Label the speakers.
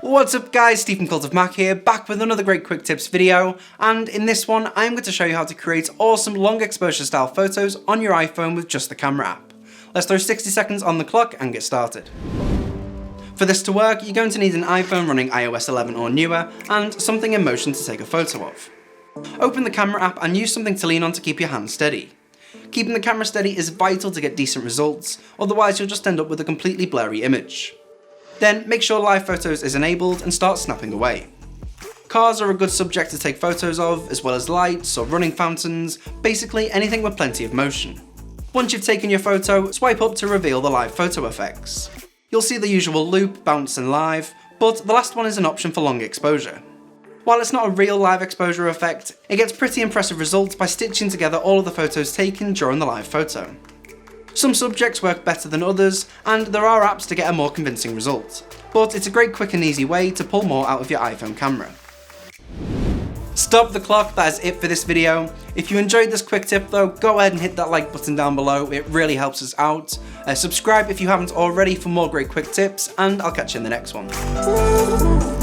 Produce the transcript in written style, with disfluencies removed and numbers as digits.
Speaker 1: What's up guys, Steve from Cult of Mac here, back with another great quick tips video, and in this one I'm going to show you how to create awesome long exposure style photos on your iPhone with just the camera app. Let's throw 60 seconds on the clock and get started. For this to work, you're going to need an iPhone running iOS 11 or newer, and something in motion to take a photo of. Open the camera app and use something to lean on to keep your hand steady. Keeping the camera steady is vital to get decent results, otherwise you'll just end up with a completely blurry image. Then make sure live photos is enabled and start snapping away. Cars are a good subject to take photos of, as well as lights or running fountains, basically anything with plenty of motion. Once you've taken your photo, swipe up to reveal the live photo effects. You'll see the usual loop, bounce and live, but the last one is an option for long exposure. While it's not a real live exposure effect, it gets pretty impressive results by stitching together all of the photos taken during the live photo. Some subjects work better than others, and there are apps to get a more convincing result, but it's a great quick and easy way to pull more out of your iPhone camera. Stop the clock, that is it for this video. If you enjoyed this quick tip though, go ahead and hit that like button down below, it really helps us out. Subscribe if you haven't already for more great quick tips, and I'll catch you in the next one.